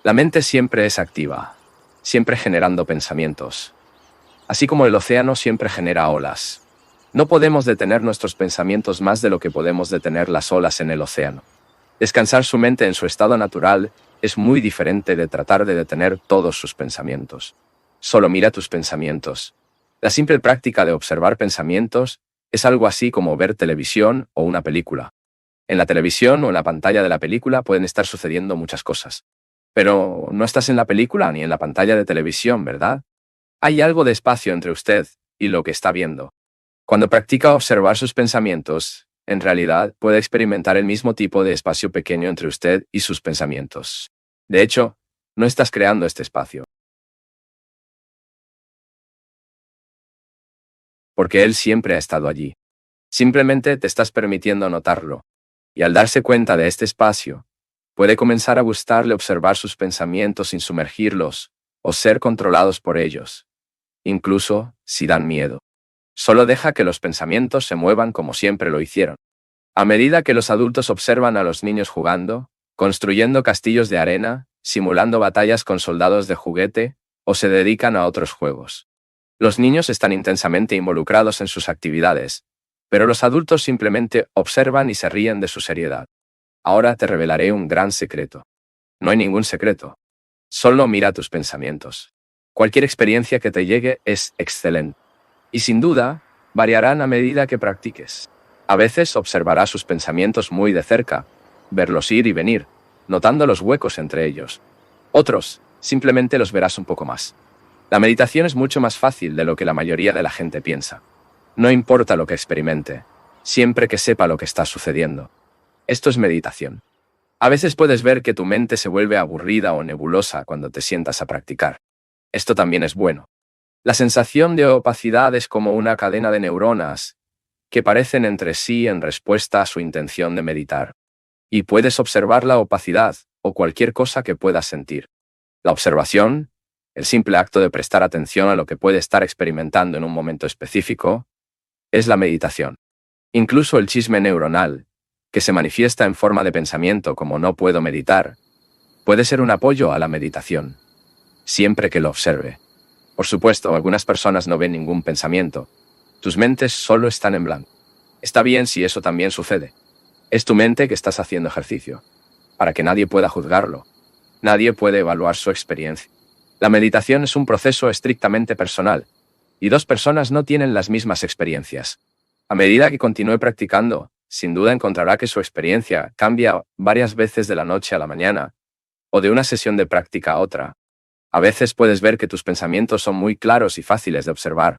La mente siempre es activa, siempre generando pensamientos. Así como el océano siempre genera olas. No podemos detener nuestros pensamientos más de lo que podemos detener las olas en el océano. Descansar su mente en su estado natural es muy diferente de tratar de detener todos sus pensamientos. Solo mira tus pensamientos. La simple práctica de observar pensamientos es algo así como ver televisión o una película. En la televisión o en la pantalla de la película pueden estar sucediendo muchas cosas. Pero no estás en la película ni en la pantalla de televisión, ¿verdad? Hay algo de espacio entre usted y lo que está viendo. Cuando practica observar sus pensamientos, en realidad puede experimentar el mismo tipo de espacio pequeño entre usted y sus pensamientos. De hecho, no estás creando este espacio, porque él siempre ha estado allí. Simplemente te estás permitiendo notarlo. Y al darse cuenta de este espacio, puede comenzar a gustarle observar sus pensamientos sin sumergirlos o ser controlados por ellos, incluso si dan miedo. Solo deja que los pensamientos se muevan como siempre lo hicieron. A medida que los adultos observan a los niños jugando, construyendo castillos de arena, simulando batallas con soldados de juguete, o se dedican a otros juegos. Los niños están intensamente involucrados en sus actividades, pero los adultos simplemente observan y se ríen de su seriedad. Ahora te revelaré un gran secreto. No hay ningún secreto. Solo mira tus pensamientos. Cualquier experiencia que te llegue es excelente. Y sin duda, variarán a medida que practiques. A veces observarás sus pensamientos muy de cerca, verlos ir y venir, notando los huecos entre ellos. Otros, simplemente los verás un poco más. La meditación es mucho más fácil de lo que la mayoría de la gente piensa. No importa lo que experimente, siempre que sepa lo que está sucediendo. Esto es meditación. A veces puedes ver que tu mente se vuelve aburrida o nebulosa cuando te sientas a practicar. Esto también es bueno. La sensación de opacidad es como una cadena de neuronas que parecen entre sí en respuesta a su intención de meditar. Y puedes observar la opacidad o cualquier cosa que puedas sentir. La observación, el simple acto de prestar atención a lo que puede estar experimentando en un momento específico, es la meditación. Incluso el chisme neuronal, que se manifiesta en forma de pensamiento como no puedo meditar, puede ser un apoyo a la meditación, siempre que lo observe. Por supuesto, algunas personas no ven ningún pensamiento. Tus mentes solo están en blanco. Está bien si eso también sucede. Es tu mente que estás haciendo ejercicio, para que nadie pueda juzgarlo. Nadie puede evaluar su experiencia. La meditación es un proceso estrictamente personal, y dos personas no tienen las mismas experiencias. A medida que continúe practicando, sin duda encontrará que su experiencia cambia varias veces de la noche a la mañana, o de una sesión de práctica a otra. A veces puedes ver que tus pensamientos son muy claros y fáciles de observar.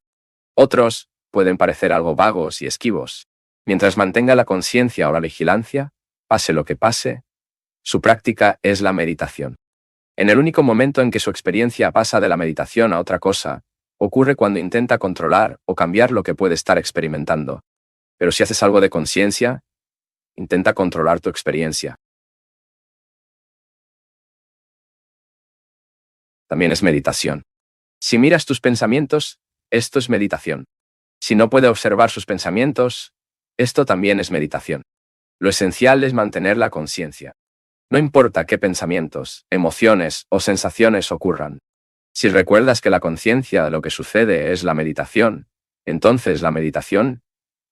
Otros pueden parecer algo vagos y esquivos. Mientras mantenga la conciencia o la vigilancia, pase lo que pase, su práctica es la meditación. En el único momento en que su experiencia pasa de la meditación a otra cosa, ocurre cuando intenta controlar o cambiar lo que puede estar experimentando. Pero si haces algo de conciencia, intenta controlar tu experiencia. También es meditación. Si miras tus pensamientos, esto es meditación. Si no puede observar sus pensamientos, esto también es meditación. Lo esencial es mantener la conciencia. No importa qué pensamientos, emociones o sensaciones ocurran. Si recuerdas que la conciencia de lo que sucede es la meditación, entonces la meditación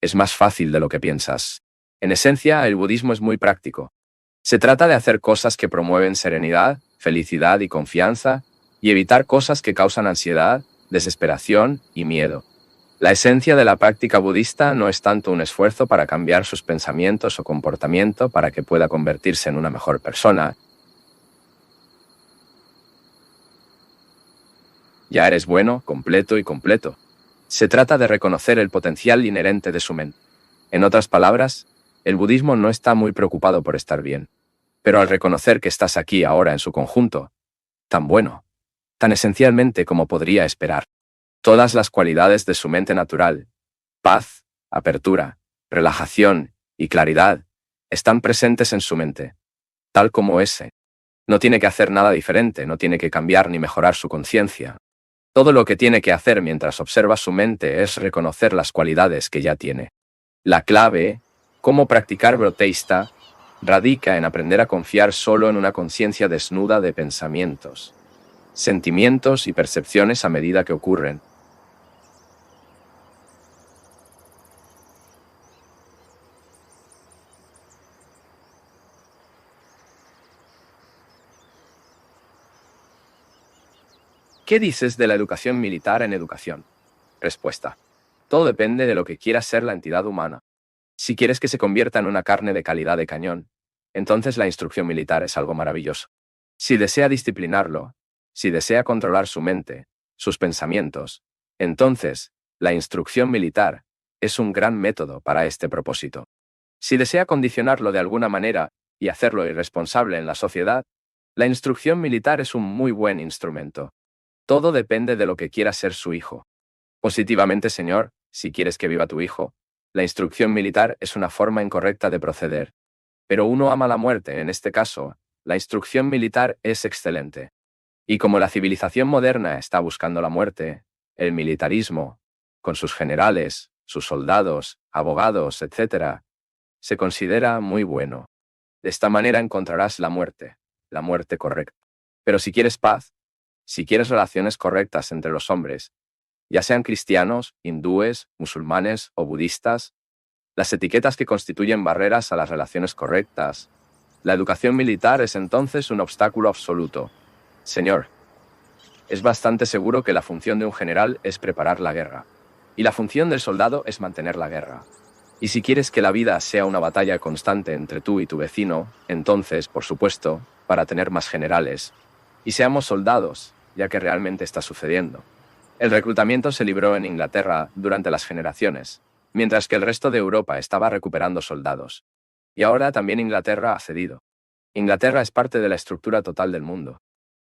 es más fácil de lo que piensas. En esencia, el budismo es muy práctico. Se trata de hacer cosas que promueven serenidad, felicidad y confianza, y evitar cosas que causan ansiedad, desesperación y miedo. La esencia de la práctica budista no es tanto un esfuerzo para cambiar sus pensamientos o comportamiento para que pueda convertirse en una mejor persona. Ya eres bueno, completo y completo. Se trata de reconocer el potencial inherente de su mente. En otras palabras, el budismo no está muy preocupado por estar bien. Pero al reconocer que estás aquí ahora en su conjunto, tan bueno, tan esencialmente como podría esperar, todas las cualidades de su mente natural, paz, apertura, relajación y claridad, están presentes en su mente, tal como ese. No tiene que hacer nada diferente, no tiene que cambiar ni mejorar su conciencia. Todo lo que tiene que hacer mientras observa su mente es reconocer las cualidades que ya tiene. La clave, cómo practicar broteísta, radica en aprender a confiar solo en una conciencia desnuda de pensamientos, sentimientos y percepciones a medida que ocurren. ¿Qué dices de la educación militar en educación? Respuesta. Todo depende de lo que quiera ser la entidad humana. Si quieres que se convierta en una carne de calidad de cañón, entonces la instrucción militar es algo maravilloso. Si desea disciplinarlo, si desea controlar su mente, sus pensamientos, entonces la instrucción militar es un gran método para este propósito. Si desea condicionarlo de alguna manera y hacerlo irresponsable en la sociedad, la instrucción militar es un muy buen instrumento. Todo depende de lo que quiera ser su hijo. Positivamente, señor, si quieres que viva tu hijo, la instrucción militar es una forma incorrecta de proceder. Pero uno ama la muerte, en este caso, la instrucción militar es excelente. Y como la civilización moderna está buscando la muerte, el militarismo, con sus generales, sus soldados, abogados, etc., se considera muy bueno. De esta manera encontrarás la muerte correcta. Pero si quieres paz, si quieres relaciones correctas entre los hombres, ya sean cristianos, hindúes, musulmanes o budistas, las etiquetas que constituyen barreras a las relaciones correctas, la educación militar es entonces un obstáculo absoluto. Señor, es bastante seguro que la función de un general es preparar la guerra, y la función del soldado es mantener la guerra. Y si quieres que la vida sea una batalla constante entre tú y tu vecino, entonces, por supuesto, para tener más generales, y seamos soldados, ya que realmente está sucediendo. El reclutamiento se libró en Inglaterra durante las generaciones, mientras que el resto de Europa estaba recuperando soldados. Y ahora también Inglaterra ha cedido. Inglaterra es parte de la estructura total del mundo.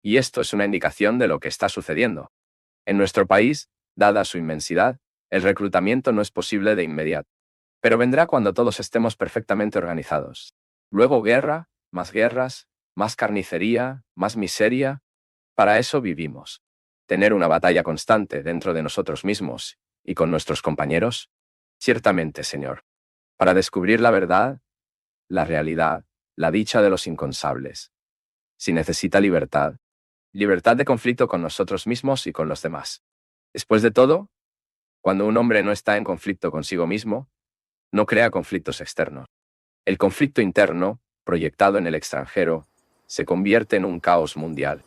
Y esto es una indicación de lo que está sucediendo. En nuestro país, dada su inmensidad, el reclutamiento no es posible de inmediato. Pero vendrá cuando todos estemos perfectamente organizados. Luego guerra, más carnicería, más miseria. Para eso vivimos. Tener una batalla constante dentro de nosotros mismos y con nuestros compañeros. Ciertamente, Señor. Para descubrir la verdad, la realidad, la dicha de los inconsables. Si necesita libertad, libertad de conflicto con nosotros mismos y con los demás. Después de todo, cuando un hombre no está en conflicto consigo mismo, no crea conflictos externos. El conflicto interno, proyectado en el extranjero, se convierte en un caos mundial.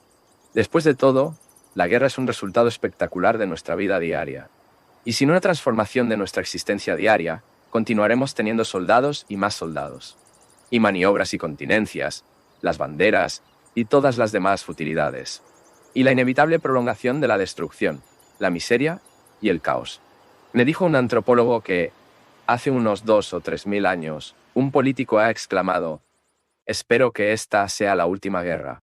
Después de todo, la guerra es un resultado espectacular de nuestra vida diaria. Y sin una transformación de nuestra existencia diaria, continuaremos teniendo soldados y más soldados. Y maniobras y continencias, las banderas y todas las demás futilidades. Y la inevitable prolongación de la destrucción, la miseria y el caos. Me dijo un antropólogo que, hace unos 2 o 3 mil años, un político ha exclamado: «Espero que esta sea la última guerra».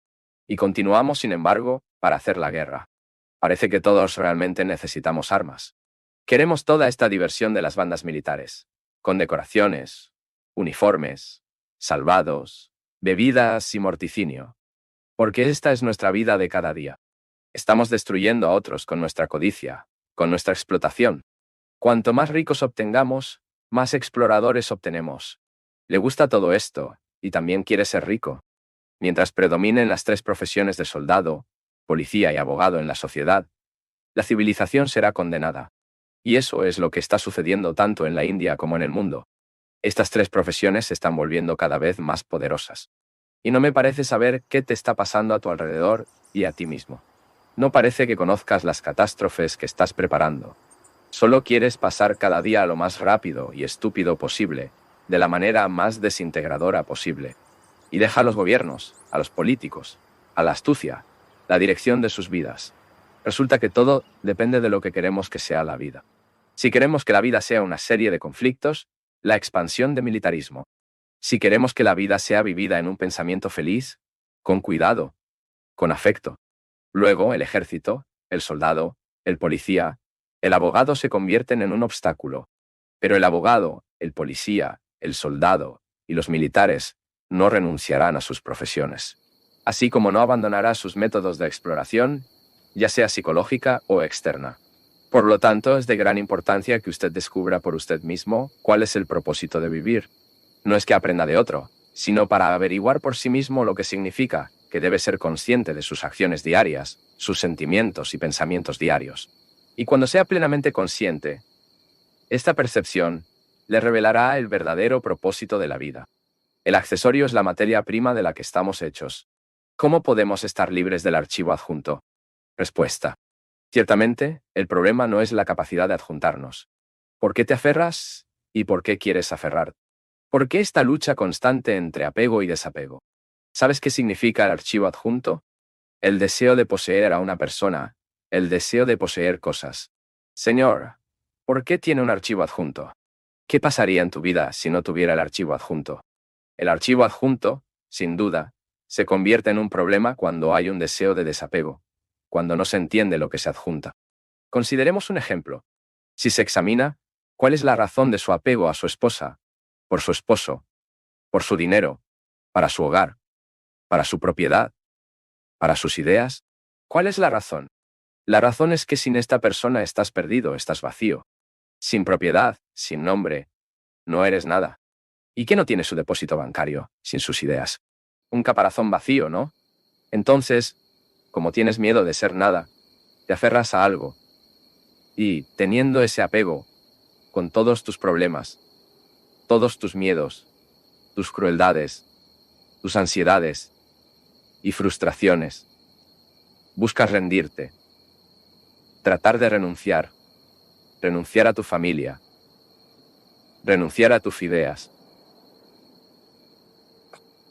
Y continuamos, sin embargo, para hacer la guerra. Parece que todos realmente necesitamos armas. Queremos toda esta diversión de las bandas militares, con decoraciones, uniformes, salvados, bebidas y morticinio. Porque esta es nuestra vida de cada día. Estamos destruyendo a otros con nuestra codicia, con nuestra explotación. Cuanto más ricos obtengamos, más exploradores obtenemos. Le gusta todo esto, y también quiere ser rico. Mientras predominen las 3 profesiones de soldado, policía y abogado en la sociedad, la civilización será condenada. Y eso es lo que está sucediendo tanto en la India como en el mundo. Estas 3 profesiones se están volviendo cada vez más poderosas. Y no me parece saber qué te está pasando a tu alrededor y a ti mismo. No parece que conozcas las catástrofes que estás preparando. Solo quieres pasar cada día lo más rápido y estúpido posible, de la manera más desintegradora posible. Y deja a los gobiernos, a los políticos, a la astucia, la dirección de sus vidas. Resulta que todo depende de lo que queremos que sea la vida. Si queremos que la vida sea una serie de conflictos, la expansión de militarismo. Si queremos que la vida sea vivida en un pensamiento feliz, con cuidado, con afecto. Luego el ejército, el soldado, el policía, el abogado se convierten en un obstáculo. Pero el abogado, el policía, el soldado y los militares no renunciarán a sus profesiones. Así como no abandonará sus métodos de exploración, ya sea psicológica o externa. Por lo tanto, es de gran importancia que usted descubra por usted mismo cuál es el propósito de vivir. No es que aprenda de otro, sino para averiguar por sí mismo lo que significa que debe ser consciente de sus acciones diarias, sus sentimientos y pensamientos diarios. Y cuando sea plenamente consciente, esta percepción le revelará el verdadero propósito de la vida. El accesorio es la materia prima de la que estamos hechos. ¿Cómo podemos estar libres del archivo adjunto? Respuesta. Ciertamente, el problema no es la capacidad de adjuntarnos. ¿Por qué te aferras y por qué quieres aferrar? ¿Por qué esta lucha constante entre apego y desapego? ¿Sabes qué significa el archivo adjunto? El deseo de poseer a una persona, el deseo de poseer cosas. Señor, ¿por qué tiene un archivo adjunto? ¿Qué pasaría en tu vida si no tuviera el archivo adjunto? El archivo adjunto, sin duda, se convierte en un problema cuando hay un deseo de desapego, cuando no se entiende lo que se adjunta. Consideremos un ejemplo. Si se examina, ¿cuál es la razón de su apego a su esposa, por su esposo, por su dinero, para su hogar, para su propiedad, para sus ideas? ¿Cuál es la razón? La razón es que sin esta persona estás perdido, estás vacío. Sin propiedad, sin nombre, no eres nada. ¿Y qué no tiene su depósito bancario, sin sus ideas? Un caparazón vacío, ¿no? Entonces, como tienes miedo de ser nada, te aferras a algo. Y, teniendo ese apego, con todos tus problemas, todos tus miedos, tus crueldades, tus ansiedades y frustraciones, buscas rendirte, tratar de renunciar a tu familia, renunciar a tus ideas.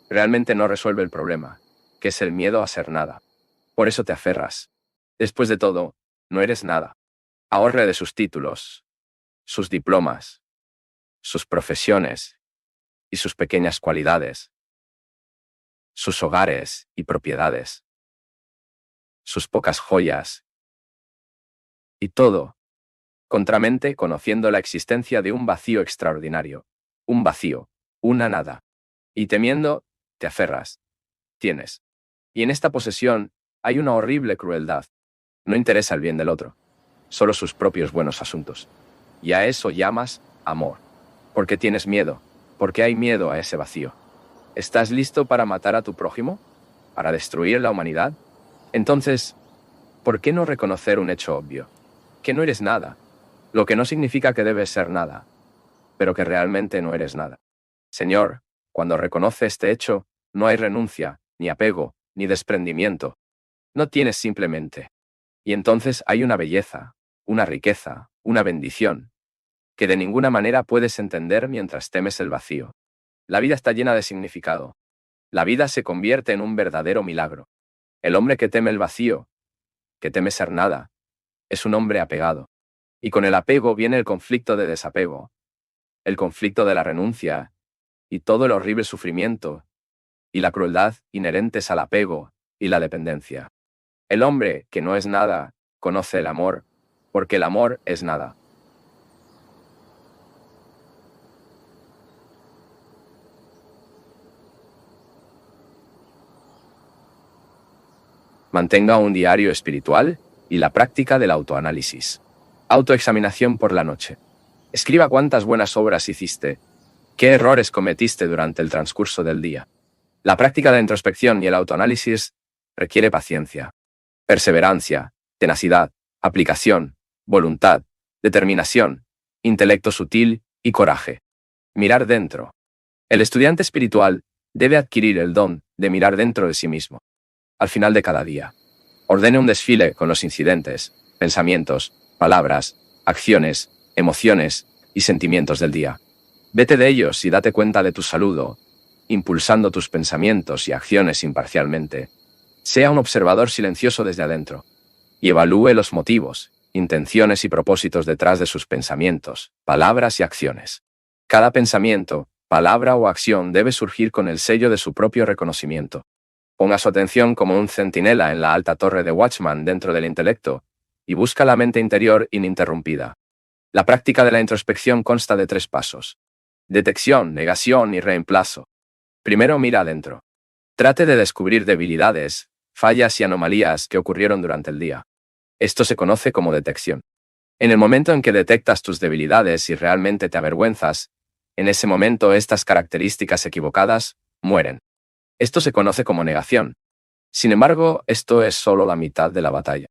Realmente no resuelve el problema, que es el miedo a ser nada. Por eso te aferras. Después de todo, no eres nada. Ahorre de sus títulos, sus diplomas, sus profesiones y sus pequeñas cualidades, sus hogares y propiedades, sus pocas joyas y todo, contramente conociendo la existencia de un vacío extraordinario, un vacío, una nada. Y temiendo, te aferras. Tienes. Y en esta posesión hay una horrible crueldad. No interesa el bien del otro, solo sus propios buenos asuntos. Y a eso llamas amor. Porque tienes miedo, porque hay miedo a ese vacío. ¿Estás listo para matar a tu prójimo? ¿Para destruir la humanidad? Entonces, ¿por qué no reconocer un hecho obvio? Que no eres nada, lo que no significa que debes ser nada, pero que realmente no eres nada. Señor, cuando reconoce este hecho, no hay renuncia, ni apego, ni desprendimiento. No tienes simplemente. Y entonces hay una belleza, una riqueza, una bendición, que de ninguna manera puedes entender mientras temes el vacío. La vida está llena de significado. La vida se convierte en un verdadero milagro. El hombre que teme el vacío, que teme ser nada, es un hombre apegado. Y con el apego viene el conflicto de desapego, el conflicto de la renuncia, y todo el horrible sufrimiento, y la crueldad inherentes al apego y la dependencia. El hombre, que no es nada, conoce el amor, porque el amor es nada. Mantenga un diario espiritual y la práctica del autoanálisis. Autoexaminación por la noche. Escriba cuántas buenas obras hiciste, qué errores cometiste durante el transcurso del día. La práctica de introspección y el autoanálisis requiere paciencia, perseverancia, tenacidad, aplicación, voluntad, determinación, intelecto sutil y coraje. Mirar dentro. El estudiante espiritual debe adquirir el don de mirar dentro de sí mismo. Al final de cada día, ordene un desfile con los incidentes, pensamientos, palabras, acciones, emociones y sentimientos del día. Vete de ellos y date cuenta de tu saludo, impulsando tus pensamientos y acciones imparcialmente. Sea un observador silencioso desde adentro y evalúe los motivos, intenciones y propósitos detrás de sus pensamientos, palabras y acciones. Cada pensamiento, palabra o acción debe surgir con el sello de su propio reconocimiento. Ponga su atención como un centinela en la alta torre de Watchman dentro del intelecto y busca la mente interior ininterrumpida. La práctica de la introspección consta de 3 pasos: detección, negación y reemplazo. Primero mira adentro. Trate de descubrir debilidades, fallas y anomalías que ocurrieron durante el día. Esto se conoce como detección. En el momento en que detectas tus debilidades y realmente te avergüenzas, en ese momento estas características equivocadas mueren. Esto se conoce como negación. Sin embargo, esto es solo la mitad de la batalla.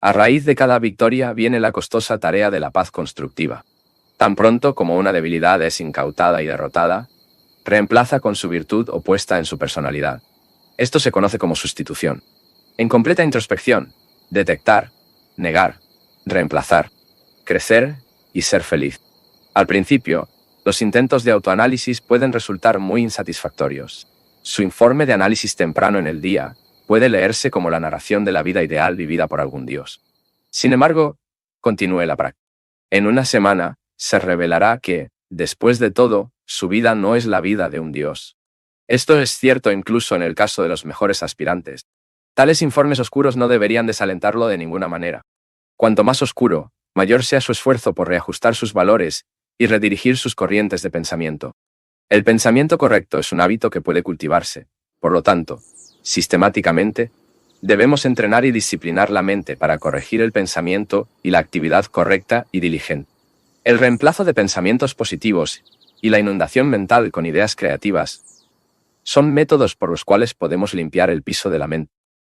A raíz de cada victoria viene la costosa tarea de la paz constructiva. Tan pronto como una debilidad es incautada y derrotada, reemplaza con su virtud opuesta en su personalidad. Esto se conoce como sustitución. En completa introspección, detectar, negar, reemplazar, crecer y ser feliz. Al principio, los intentos de autoanálisis pueden resultar muy insatisfactorios. Su informe de análisis temprano en el día puede leerse como la narración de la vida ideal vivida por algún dios. Sin embargo, continúe la práctica. En una semana, se revelará que, después de todo, su vida no es la vida de un dios. Esto es cierto incluso en el caso de los mejores aspirantes. Tales informes oscuros no deberían desalentarlo de ninguna manera. Cuanto más oscuro, mayor sea su esfuerzo por reajustar sus valores y redirigir sus corrientes de pensamiento. El pensamiento correcto es un hábito que puede cultivarse. Por lo tanto, sistemáticamente, debemos entrenar y disciplinar la mente para corregir el pensamiento y la actividad correcta y diligente. El reemplazo de pensamientos positivos y la inundación mental con ideas creativas son métodos por los cuales podemos limpiar el piso de la mente.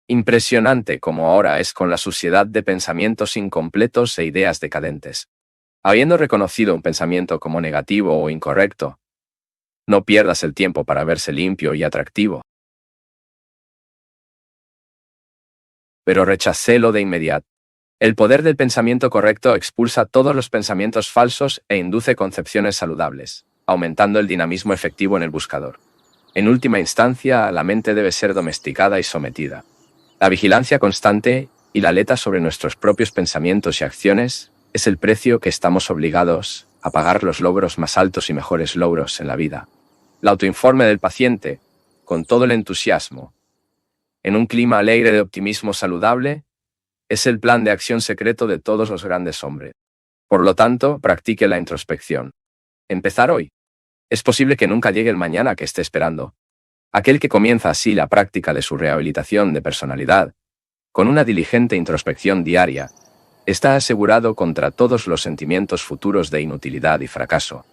Impresionante como ahora es con la suciedad de pensamientos incompletos e ideas decadentes. Habiendo reconocido un pensamiento como negativo o incorrecto, no pierdas el tiempo para verse limpio y atractivo. Pero rechácelo de inmediato. El poder del pensamiento correcto expulsa todos los pensamientos falsos e induce concepciones saludables, aumentando el dinamismo efectivo en el buscador. En última instancia, la mente debe ser domesticada y sometida. La vigilancia constante y la alerta sobre nuestros propios pensamientos y acciones es el precio que estamos obligados a pagar los logros más altos y mejores logros en la vida. El autoinforme del paciente, con todo el entusiasmo, en un clima alegre de optimismo saludable, es el plan de acción secreto de todos los grandes hombres. Por lo tanto, practique la introspección. Empezar hoy. Es posible que nunca llegue el mañana que esté esperando. Aquel que comienza así la práctica de su rehabilitación de personalidad, con una diligente introspección diaria, está asegurado contra todos los sentimientos futuros de inutilidad y fracaso.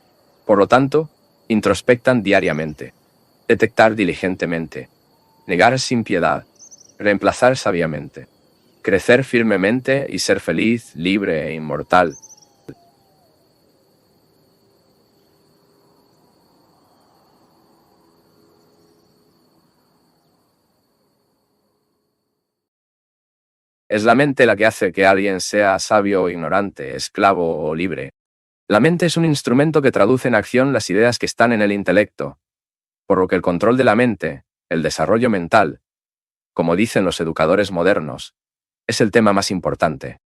Por lo tanto, introspectan diariamente, detectar diligentemente, negar sin piedad, reemplazar sabiamente, crecer firmemente y ser feliz, libre e inmortal. Es la mente la que hace que alguien sea sabio o ignorante, esclavo o libre. La mente es un instrumento que traduce en acción las ideas que están en el intelecto, por lo que el control de la mente, el desarrollo mental, como dicen los educadores modernos, es el tema más importante.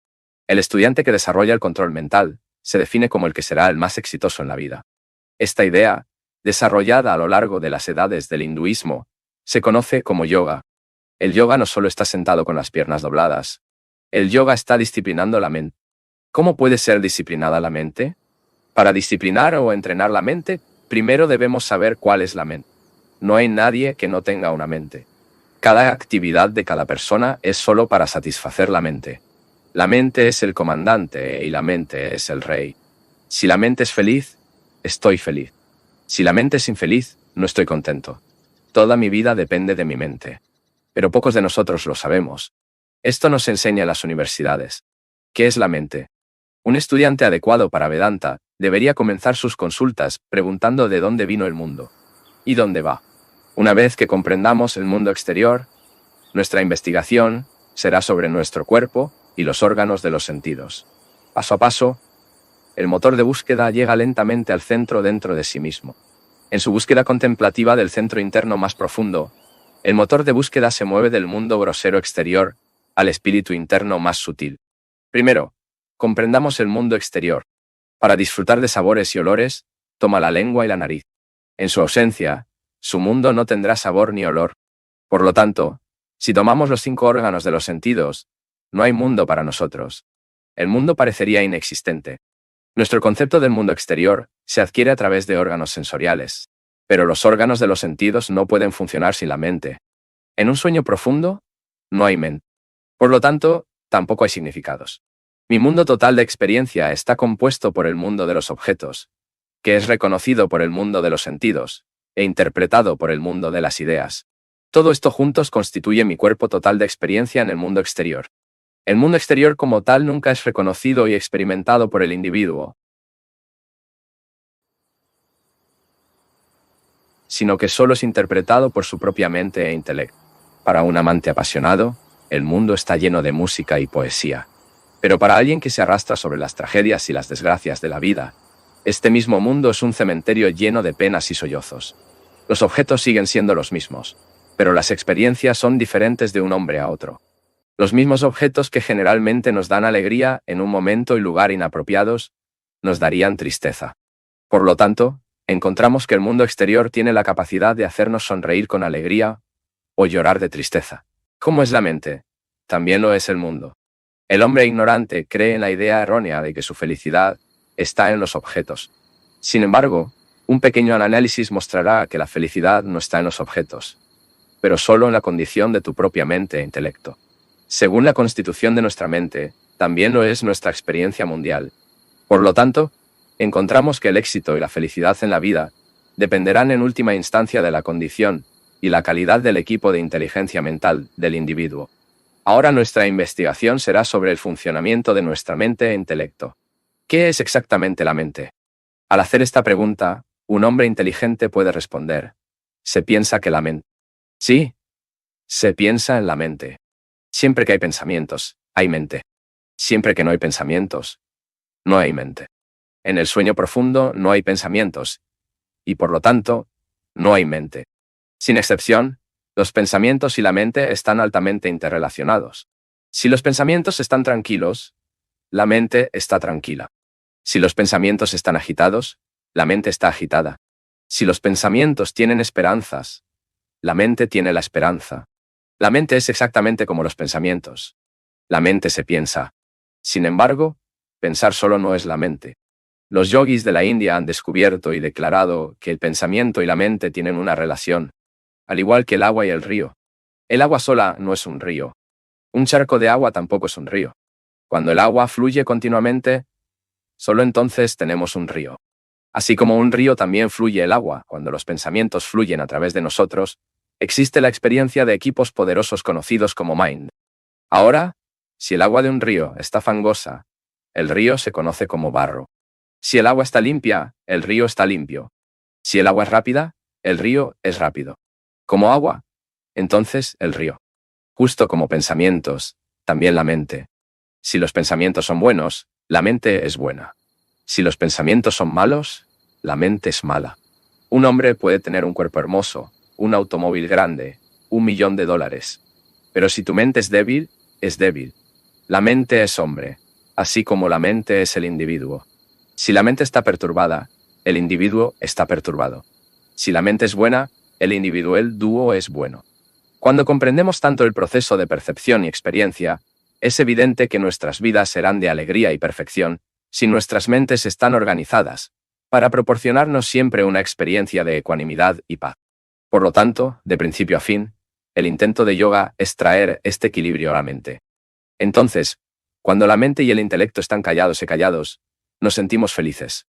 El estudiante que desarrolla el control mental se define como el que será el más exitoso en la vida. Esta idea, desarrollada a lo largo de las edades del hinduismo, se conoce como yoga. El yoga no solo está sentado con las piernas dobladas. El yoga está disciplinando la mente. ¿Cómo puede ser disciplinada la mente? Para disciplinar o entrenar la mente, primero debemos saber cuál es la mente. No hay nadie que no tenga una mente. Cada actividad de cada persona es solo para satisfacer la mente. La mente es el comandante y la mente es el rey. Si la mente es feliz, estoy feliz. Si la mente es infeliz, no estoy contento. Toda mi vida depende de mi mente. Pero pocos de nosotros lo sabemos. Esto nos enseña en las universidades. ¿Qué es la mente? Un estudiante adecuado para Vedanta debería comenzar sus consultas preguntando de dónde vino el mundo y dónde va. Una vez que comprendamos el mundo exterior, nuestra investigación será sobre nuestro cuerpo y los órganos de los sentidos. Paso a paso, el motor de búsqueda llega lentamente al centro dentro de sí mismo. En su búsqueda contemplativa del centro interno más profundo, el motor de búsqueda se mueve del mundo grosero exterior al espíritu interno más sutil. Primero, comprendamos el mundo exterior. Para disfrutar de sabores y olores, toma la lengua y la nariz. En su ausencia, su mundo no tendrá sabor ni olor. Por lo tanto, si tomamos los 5 órganos de los sentidos, no hay mundo para nosotros. El mundo parecería inexistente. Nuestro concepto del mundo exterior se adquiere a través de órganos sensoriales, pero los órganos de los sentidos no pueden funcionar sin la mente. En un sueño profundo, no hay mente. Por lo tanto, tampoco hay significados. Mi mundo total de experiencia está compuesto por el mundo de los objetos, que es reconocido por el mundo de los sentidos, e interpretado por el mundo de las ideas. Todo esto juntos constituye mi cuerpo total de experiencia en el mundo exterior. El mundo exterior como tal nunca es reconocido y experimentado por el individuo, sino que solo es interpretado por su propia mente e intelecto. Para un amante apasionado, el mundo está lleno de música y poesía. Pero para alguien que se arrastra sobre las tragedias y las desgracias de la vida, este mismo mundo es un cementerio lleno de penas y sollozos. Los objetos siguen siendo los mismos, pero las experiencias son diferentes de un hombre a otro. Los mismos objetos que generalmente nos dan alegría en un momento y lugar inapropiados, nos darían tristeza. Por lo tanto, encontramos que el mundo exterior tiene la capacidad de hacernos sonreír con alegría o llorar de tristeza. ¿Cómo es la mente? También lo es el mundo. El hombre ignorante cree en la idea errónea de que su felicidad está en los objetos. Sin embargo, un pequeño análisis mostrará que la felicidad no está en los objetos, pero solo en la condición de tu propia mente e intelecto. Según la constitución de nuestra mente, también lo es nuestra experiencia mundial. Por lo tanto, encontramos que el éxito y la felicidad en la vida dependerán en última instancia de la condición y la calidad del equipo de inteligencia mental del individuo. Ahora nuestra investigación será sobre el funcionamiento de nuestra mente e intelecto. ¿Qué es exactamente la mente? Al hacer esta pregunta, un hombre inteligente puede responder: se piensa que la mente. Sí, se piensa en la mente. Siempre que hay pensamientos, hay mente. Siempre que no hay pensamientos, no hay mente. En el sueño profundo no hay pensamientos, y por lo tanto, no hay mente. Sin excepción, los pensamientos y la mente están altamente interrelacionados. Si los pensamientos están tranquilos, la mente está tranquila. Si los pensamientos están agitados, la mente está agitada. Si los pensamientos tienen esperanzas, la mente tiene la esperanza. La mente es exactamente como los pensamientos. La mente se piensa. Sin embargo, pensar solo no es la mente. Los yogis de la India han descubierto y declarado que el pensamiento y la mente tienen una relación, al igual que el agua y el río. El agua sola no es un río. Un charco de agua tampoco es un río. Cuando el agua fluye continuamente, solo entonces tenemos un río. Así como un río también fluye el agua, cuando los pensamientos fluyen a través de nosotros, existe la experiencia de equipos poderosos conocidos como mind. Ahora, si el agua de un río está fangosa, el río se conoce como barro. Si el agua está limpia, el río está limpio. Si el agua es rápida, el río es rápido. Como agua, entonces el río. Justo como pensamientos, también la mente. Si los pensamientos son buenos, la mente es buena. Si los pensamientos son malos, la mente es mala. Un hombre puede tener un cuerpo hermoso, un automóvil grande, $1.000.000. Pero si tu mente es débil, es débil. La mente es hombre, así como la mente es el individuo. Si la mente está perturbada, el individuo está perturbado. Si la mente es buena, el individual dúo es bueno. Cuando comprendemos tanto el proceso de percepción y experiencia, es evidente que nuestras vidas serán de alegría y perfección si nuestras mentes están organizadas, para proporcionarnos siempre una experiencia de ecuanimidad y paz. Por lo tanto, de principio a fin, el intento de yoga es traer este equilibrio a la mente. Entonces, cuando la mente y el intelecto están callados y callados, nos sentimos felices.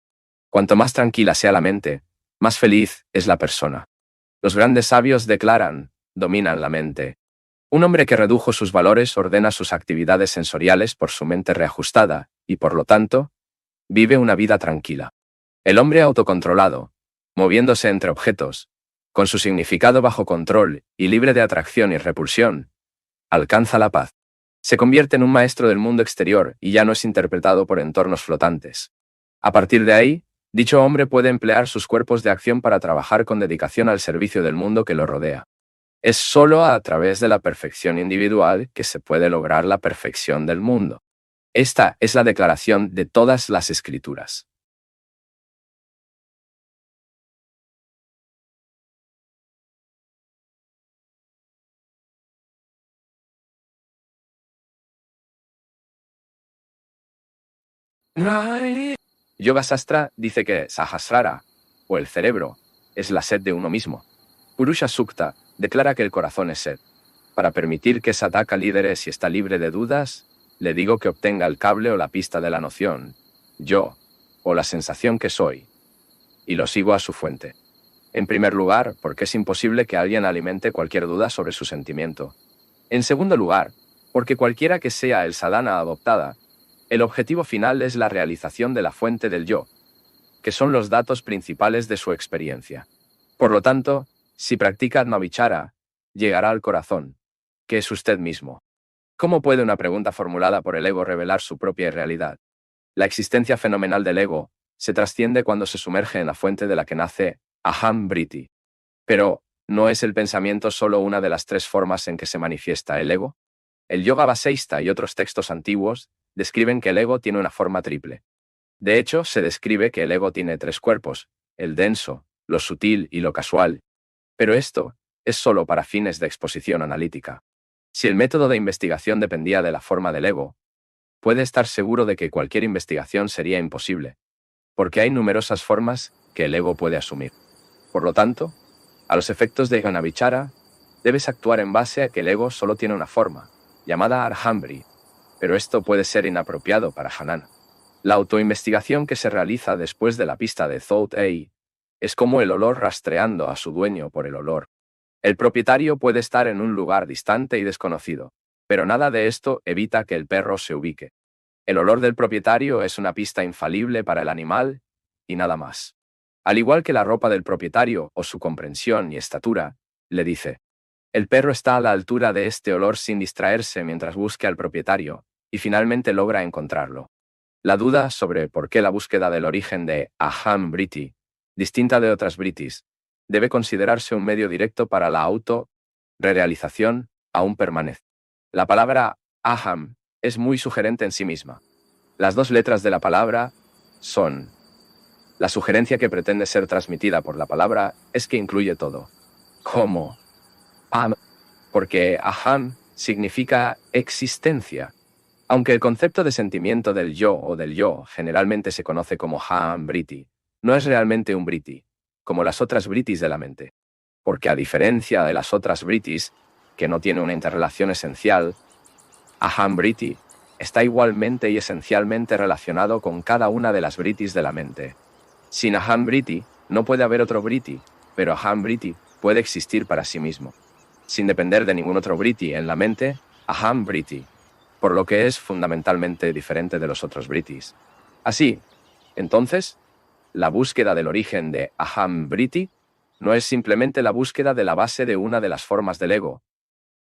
Cuanto más tranquila sea la mente, más feliz es la persona. Los grandes sabios declaran: dominan la mente. Un hombre que redujo sus valores ordena sus actividades sensoriales por su mente reajustada, y por lo tanto, vive una vida tranquila. El hombre autocontrolado, moviéndose entre objetos, con su significado bajo control y libre de atracción y repulsión, alcanza la paz. Se convierte en un maestro del mundo exterior y ya no es interpretado por entornos flotantes. A partir de ahí, dicho hombre puede emplear sus cuerpos de acción para trabajar con dedicación al servicio del mundo que lo rodea. Es solo a través de la perfección individual que se puede lograr la perfección del mundo. Esta es la declaración de todas las escrituras. Yoga Sastra dice que Sahasrara, o el cerebro, es la sed de uno mismo. Purusha Sukta declara que el corazón es sed. Para permitir que Sadhaka lidere si está libre de dudas, le digo que obtenga el cable o la pista de la noción, yo, o la sensación que soy, y lo sigo a su fuente. En primer lugar, porque es imposible que alguien alimente cualquier duda sobre su sentimiento. En segundo lugar, porque cualquiera que sea el sadhana adoptada, el objetivo final es la realización de la fuente del yo, que son los datos principales de su experiencia. Por lo tanto, si practica Atmavichara, llegará al corazón, que es usted mismo. ¿Cómo puede una pregunta formulada por el ego revelar su propia realidad? La existencia fenomenal del ego se trasciende cuando se sumerge en la fuente de la que nace Aham Vritti. Pero, ¿no es el pensamiento solo una de las tres formas en que se manifiesta el ego? El Yoga Vaseista y otros textos antiguos describen que el ego tiene una forma triple. De hecho, se describe que el ego tiene tres cuerpos, el denso, lo sutil y lo casual. Pero esto es solo para fines de exposición analítica. Si el método de investigación dependía de la forma del ego, puede estar seguro de que cualquier investigación sería imposible, porque hay numerosas formas que el ego puede asumir. Por lo tanto, a los efectos de Ganavichara, debes actuar en base a que el ego solo tiene una forma, llamada Arhambri, pero esto puede ser inapropiado para Hanana. La autoinvestigación que se realiza después de la pista de Thought A es como el olor rastreando a su dueño por el olor. El propietario puede estar en un lugar distante y desconocido, pero nada de esto evita que el perro se ubique. El olor del propietario es una pista infalible para el animal y nada más. Al igual que la ropa del propietario o su comprensión y estatura, le dice, el perro está a la altura de este olor sin distraerse mientras busque al propietario y finalmente logra encontrarlo. La duda sobre por qué la búsqueda del origen de Aham Vritti, distinta de otras vrittis, debe considerarse un medio directo para la auto-realización, aún permanece. La palabra Aham es muy sugerente en sí misma. Las dos letras de la palabra son. La sugerencia que pretende ser transmitida por la palabra es que incluye todo. Como Aham, porque Aham significa existencia. Aunque el concepto de sentimiento del yo o del yo generalmente se conoce como Aham Vritti, no es realmente un Vritti, como las otras Vrittis de la mente. Porque a diferencia de las otras Vrittis, que no tiene una interrelación esencial, Aham Vritti está igualmente y esencialmente relacionado con cada una de las Vrittis de la mente. Sin Aham Vritti no puede haber otro Vritti, pero Aham Vritti puede existir para sí mismo. Sin depender de ningún otro Vritti en la mente, Aham Vritti, por lo que es fundamentalmente diferente de los otros Vrittis. Así, entonces, la búsqueda del origen de Aham Vritti no es simplemente la búsqueda de la base de una de las formas del ego,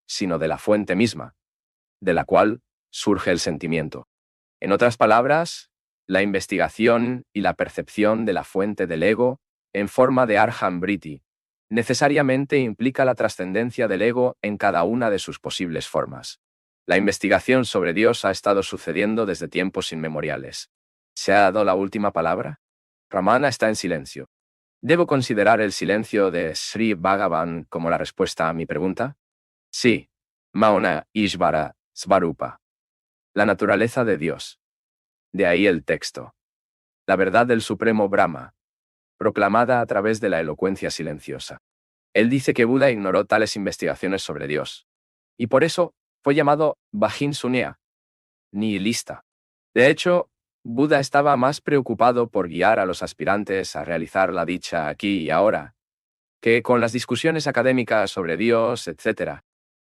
sino de la fuente misma, de la cual surge el sentimiento. En otras palabras, la investigación y la percepción de la fuente del ego en forma de Aham Vritti necesariamente implica la trascendencia del ego en cada una de sus posibles formas. La investigación sobre Dios ha estado sucediendo desde tiempos inmemoriales. ¿Se ha dado la última palabra? Ramana está en silencio. ¿Debo considerar el silencio de Sri Bhagavan como la respuesta a mi pregunta? Sí. Mauna Ishvara Svarupa. La naturaleza de Dios. De ahí el texto. La verdad del Supremo Brahma, proclamada a través de la elocuencia silenciosa. Él dice que Buda ignoró tales investigaciones sobre Dios. Y por eso fue llamado Bajin Sunya, nihilista. De hecho, Buda estaba más preocupado por guiar a los aspirantes a realizar la dicha aquí y ahora, que con las discusiones académicas sobre Dios, etc.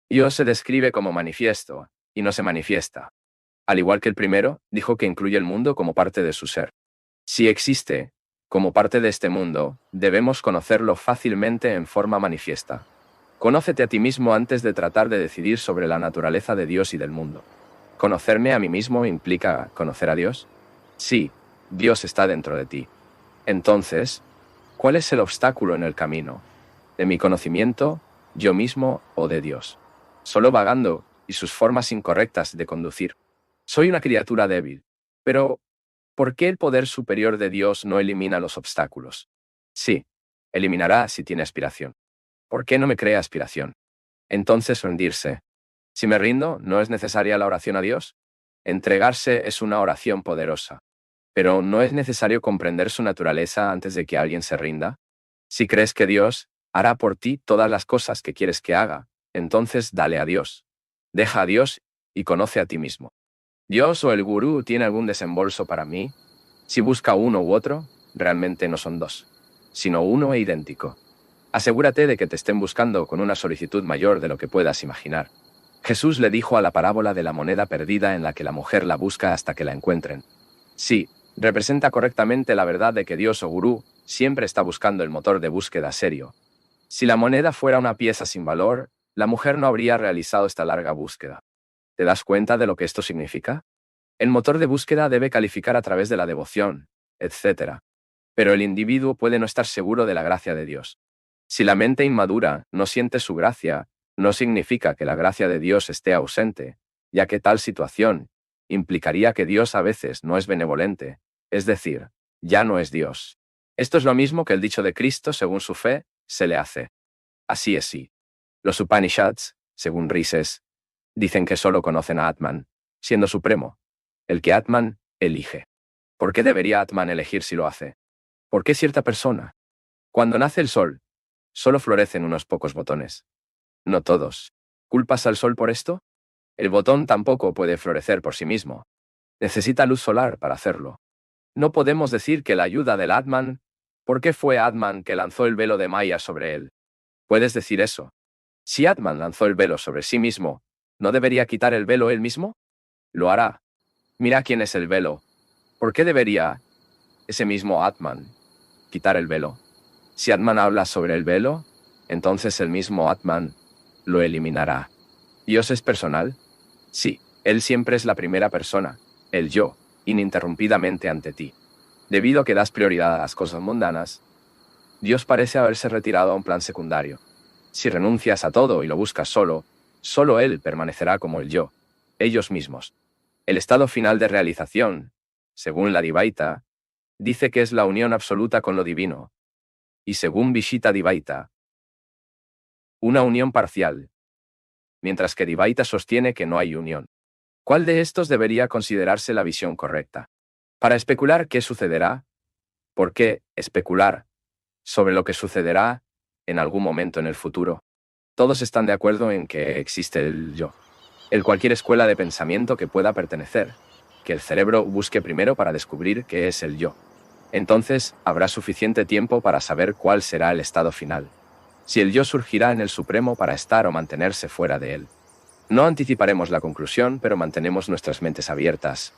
Dios se describe como manifiesto, y no se manifiesta. Al igual que el primero, dijo que incluye el mundo como parte de su ser. Si existe, como parte de este mundo, debemos conocerlo fácilmente en forma manifiesta. Conócete a ti mismo antes de tratar de decidir sobre la naturaleza de Dios y del mundo. ¿Conocerme a mí mismo implica conocer a Dios? Sí, Dios está dentro de ti. Entonces, ¿cuál es el obstáculo en el camino? ¿De mi conocimiento, yo mismo o de Dios? Solo vagando y sus formas incorrectas de conducir. Soy una criatura débil, pero ¿por qué el poder superior de Dios no elimina los obstáculos? Sí, eliminará si tiene aspiración. ¿Por qué no me crea aspiración? Entonces rendirse. Si me rindo, ¿no es necesaria la oración a Dios? Entregarse es una oración poderosa. Pero ¿no es necesario comprender su naturaleza antes de que alguien se rinda? Si crees que Dios hará por ti todas las cosas que quieres que haga, entonces dale a Dios. Deja a Dios y conoce a ti mismo. ¿Dios o el gurú tiene algún desembolso para mí? Si busca uno u otro, realmente no son dos, sino uno e idéntico. Asegúrate de que te estén buscando con una solicitud mayor de lo que puedas imaginar. Jesús le dijo a la parábola de la moneda perdida en la que la mujer la busca hasta que la encuentren. Sí, representa correctamente la verdad de que Dios o Gurú siempre está buscando el motor de búsqueda serio. Si la moneda fuera una pieza sin valor, la mujer no habría realizado esta larga búsqueda. ¿Te das cuenta de lo que esto significa? El motor de búsqueda debe calificar a través de la devoción, etc. Pero el individuo puede no estar seguro de la gracia de Dios. Si la mente inmadura no siente su gracia, no significa que la gracia de Dios esté ausente, ya que tal situación implicaría que Dios a veces no es benevolente, es decir, ya no es Dios. Esto es lo mismo que el dicho de Cristo: según su fe, se le hace. Así es, sí. Los Upanishads, según Rises, dicen que solo conocen a Atman, siendo supremo, el que Atman elige. ¿Por qué debería Atman elegir si lo hace? ¿Por qué cierta persona? Cuando nace el sol, solo florecen unos pocos botones. No todos. ¿Culpas al sol por esto? El botón tampoco puede florecer por sí mismo. Necesita luz solar para hacerlo. No podemos decir que la ayuda del Atman. ¿Por qué fue Atman que lanzó el velo de Maya sobre él? ¿Puedes decir eso? Si Atman lanzó el velo sobre sí mismo, ¿no debería quitar el velo él mismo? Lo hará. Mira quién es el velo. ¿Por qué debería ese mismo Atman quitar el velo? Si Atman habla sobre el velo, entonces el mismo Atman lo eliminará. ¿Dios es personal? Sí, Él siempre es la primera persona, el yo, ininterrumpidamente ante ti. Debido a que das prioridad a las cosas mundanas, Dios parece haberse retirado a un plan secundario. Si renuncias a todo y lo buscas solo Él permanecerá como el yo, ellos mismos. El estado final de realización, según la Dvaita, dice que es la unión absoluta con lo divino, y según Vishittadvaita, una unión parcial, mientras que Dvaita sostiene que no hay unión. ¿Cuál de estos debería considerarse la visión correcta? Para especular qué sucederá, ¿por qué especular sobre lo que sucederá en algún momento en el futuro? Todos están de acuerdo en que existe el yo. En cualquier escuela de pensamiento que pueda pertenecer, que el cerebro busque primero para descubrir qué es el yo. Entonces, habrá suficiente tiempo para saber cuál será el estado final. Si el yo surgirá en el Supremo para estar o mantenerse fuera de él. No anticiparemos la conclusión, pero mantenemos nuestras mentes abiertas,